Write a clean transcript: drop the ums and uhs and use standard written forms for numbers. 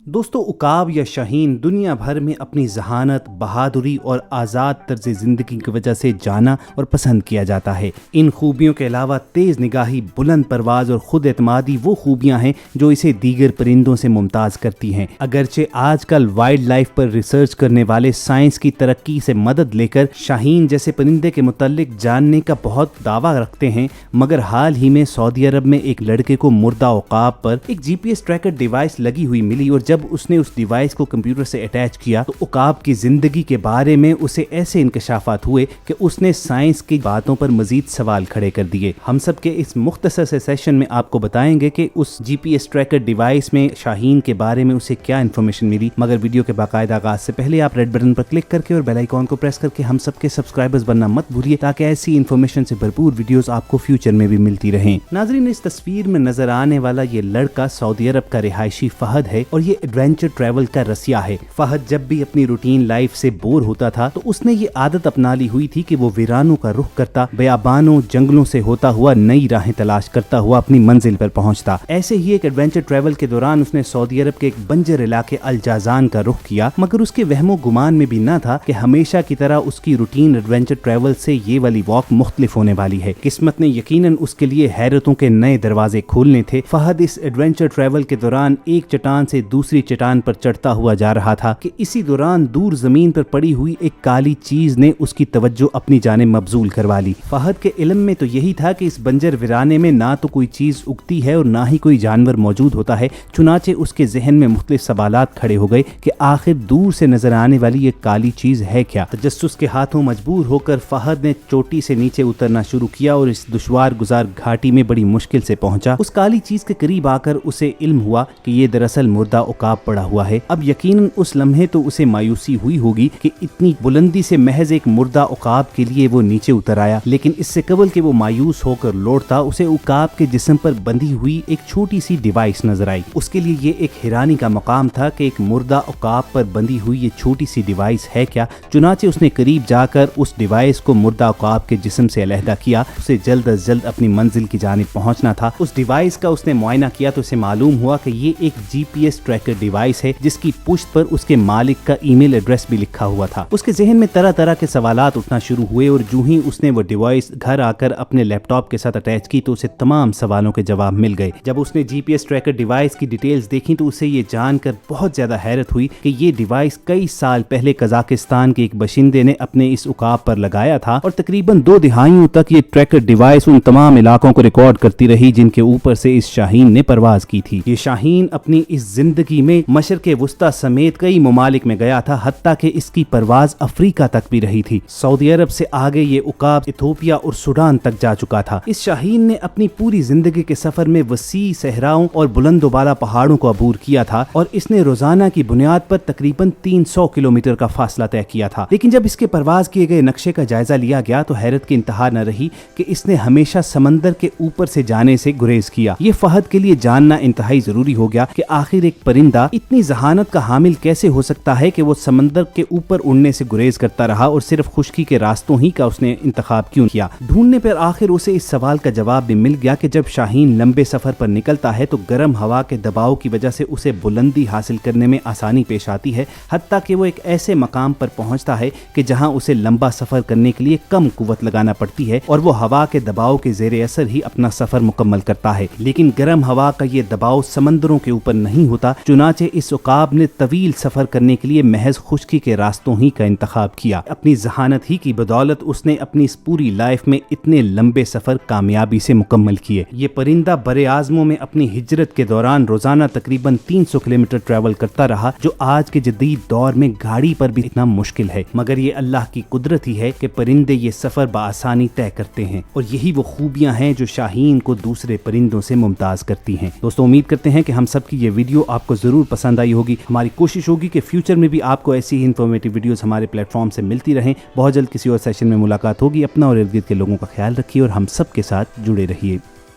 दोस्तों, उकाब या शाहीन दुनिया भर में अपनी जहानत, बहादुरी और आज़ाद तर्ज ज़िंदगी की वजह से जाना और पसंद किया जाता है। इन खूबियों के अलावा तेज़ निगाही, बुलंद परवाज़ और खुद एतमादी वो खूबियाँ हैं जो इसे दीगर परिंदों से मुमताज़ करती हैं। अगरचे आजकल वाइल्ड लाइफ पर रिसर्च करने वाले साइंस की तरक्की से मदद लेकर शाहीन जैसे परिंदे के मुताल्लिक जानने का बहुत दावा रखते हैं, मगर हाल ही में सऊदी अरब में एक लड़के को मुर्दा उकाब पर एक GPS ट्रैकर डिवाइस लगी हुई मिली और जब उसने उस डिवाइस को कंप्यूटर से अटैच किया तो उकाब की जिंदगी के बारे में उसे ऐसे इंकशाफात हुए कि उसने साइंस की बातों पर मजीद सवाल खड़े कर दिए। हम सब के इस मुख्तसर से सेशन में आपको बताएंगे कि उस GPS ट्रैकर डिवाइस में शाहीन के बारे में उसे क्या इन्फॉर्मेशन मिली। मगर वीडियो के बाकायदा आगाज से पहले आप रेड बटन पर क्लिक करके और बेल आइकॉन को प्रेस करके हम सब के सब्सक्राइबर्स बनना मत भूलिए, ताकि ऐसी इन्फॉर्मेशन से भरपूर वीडियोस आपको फ्यूचर में भी मिलती रहें। नाजरीन, इस तस्वीर में नजर आने वाला ये लड़का सऊदी अरब का रिहायशी फहद है और ये एडवेंचर ट्रैवल का रसिया है। फहद जब भी अपनी रूटीन लाइफ से बोर होता था तो उसने ये आदत अपना ली हुई थी कि वो वीरानों का रुख करता, बयाबानों जंगलों से होता हुआ नई राहें तलाश करता हुआ अपनी मंजिल पर पहुंचता। ऐसे ही एक एडवेंचर ट्रैवल के दौरान उसने सऊदी अरब के एक बंजर इलाके अल जाजान का रुख किया, मगर उसके वहमो गुमान में भी न था कि हमेशा की तरह उसकी रूटीन एडवेंचर ट्रैवल से ये वाली वॉक मुख्तलिफ होने वाली है। किस्मत ने यकीनन उसके लिए हैरतों के नए दरवाजे खोलने थे। फहद इस एडवेंचर ट्रैवल के दौरान एक चट्टान से दूसरी चट्टान पर चढ़ता हुआ जा रहा था कि इसी दौरान दूर जमीन पर पड़ी हुई एक काली चीज ने उसकी तवज्जो अपनी जानिब मबजूल करवा ली। फहद के इल्म में तो यही था कि इस बंजर वीराने में ना तो कोई चीज उगती है और ना ही कोई जानवर मौजूद होता है। चुनाचे उसके जहन में मुख्तलिफ सवालात खड़े हो गए कि आखिर दूर से नजर आने वाली ये काली चीज है क्या। तजस्सुस के हाथों मजबूर होकर फहद ने चोटी से नीचे उतरना शुरू किया और इस दुश्वार गुजार घाटी में बड़ी मुश्किल से पहुंचा। उस काली चीज के करीब आकर उसे इल्म हुआ कि ये दरअसल मुर्दा उकाब पड़ा हुआ है। अब यकीनन उस लम्हे तो उसे मायूसी हुई होगी कि इतनी बुलंदी से महज एक मुर्दा उकाब के लिए वो नीचे उतर आया, लेकिन इससे कबल कि वो मायूस होकर लौटता, उसे उकाब के जिस्म पर बंधी हुई एक छोटी सी डिवाइस नजर आई। उसके लिए ये एक हैरानी का मकाम था कि एक मुर्दा उकाब पर बंधी हुई ये छोटी सी डिवाइस है क्या। चुनाचे उसने करीब जाकर उस डिवाइस को मुर्दा उकाब के जिस्म से अलहदा किया। उसे जल्द अज जल्द अपनी मंजिल की जानिब पहुंचना था। उस डिवाइस का उसने मुआयना किया तो उसे मालूम हुआ कि ये एक GPS ट्रैकर डिवाइस है जिसकी पुश्त पर उसके मालिक का ईमेल एड्रेस भी लिखा हुआ था। उसके जहन में तरह तरह के सवालात उठना शुरू हुए और जो ही उसने वो डिवाइस घर आकर अपने लैपटॉप के साथ अटैच की तो उसे तमाम सवालों के जवाब मिल गए। जब उसने GPS ट्रैकर डिवाइस की डिटेल्स देखी तो उसे ये जानकर बहुत ज्यादा हैरत हुई कि ये डिवाइस कई साल पहले कजाकिस्तान के एक बशिंदे ने अपने इस उकाब पर लगाया था और तकरीबन 2 दिहाइयों तक ये ट्रैकर डिवाइस उन तमाम इलाकों को रिकॉर्ड करती रही जिनके ऊपर से इस शाहीन ने परवाज की थी। ये शाहीन अपनी इस जिंदगी में मशरक़े वुस्ता समेत कई ममालिक में गया था, हत्ता कि इसकी परवाज अफ्रीका तक भी रही थी। सऊदी अरब से आगे ये उकाब इथोपिया और सूडान तक जा चुका था। इस शाहीन ने अपनी पूरी जिंदगी के सफर में वसी सहराओं और बुलंदोबाला पहाड़ों को अबूर किया था और इसने रोजाना की बुनियाद पर तकरीबन 300 किलोमीटर का फासला तय किया था। लेकिन जब इसके परवाज किए गए नक्शे का जायजा लिया गया तो हैरत की इंतहा न रही कि इसने हमेशा समंदर के ऊपर से जाने से गुरेज किया। ये फहद के लिए जानना इंतहाई जरूरी हो गया कि आखिर एक परिंदा इतनी जहानत का हामिल कैसे हो सकता है कि वो समंदर के ऊपर उड़ने से गुरेज करता रहा और सिर्फ खुश्की के रास्तों ही का उसने इंतखाब क्यों किया। ढूंढने पर आखिर उसे इस सवाल का जवाब भी मिल गया कि जब शाहीन लंबे सफर पर निकलता है तो गर्म हवा के दबाव की वजह से उसे बुलंदी हासिल करने में आसानी पेश आती है, हत्ता कि वो एक ऐसे मकाम पर पहुंचता है कि जहां उसे लंबा सफर करने के लिए कम कुव्वत लगाना पड़ती है और वो हवा के दबाव के जेरे असर ही अपना सफर मुकम्मल करता है। लेकिन गर्म हवा का ये दबाव समंदरों के ऊपर नहीं होता। चुनाचे इस उकाब ने तवील सफर करने के लिए महज खुश्की के रास्तों ही का इंतखाब किया। अपनी जहानत ही की बदौलत उसने अपनी इस पूरी लाइफ में इतने लंबे सफर कामयाबी से मुकम्मल किए। ये परिंदा बरे आज़मों में अपनी हिजरत के दौरान रोजाना तकरीबन 300 किलोमीटर ट्रैवल करता रहा, जो आज के जदीद दौर में गाड़ी पर भी इतना मुश्किल है। मगर ये अल्लाह की कुदरत ही है कि परिंदे ये सफर बआसानी तय करते हैं और यही वो खूबियां हैं जो शाहीन को दूसरे परिंदों से मुमताज करती हैं। दोस्तों, उम्मीद करते हैं कि हम सब की ये वीडियो आपको जरूर पसंद आई होगी। हमारी कोशिश होगी कि फ्यूचर में भी आपको ऐसी ही इन्फॉर्मेटिव वीडियोस हमारे प्लेटफॉर्म से मिलती रहें। बहुत जल्द किसी और सेशन में मुलाकात होगी। अपना और इर्द गिर्द के लोगों का ख्याल रखिए और हम सब के साथ जुड़े रहिए।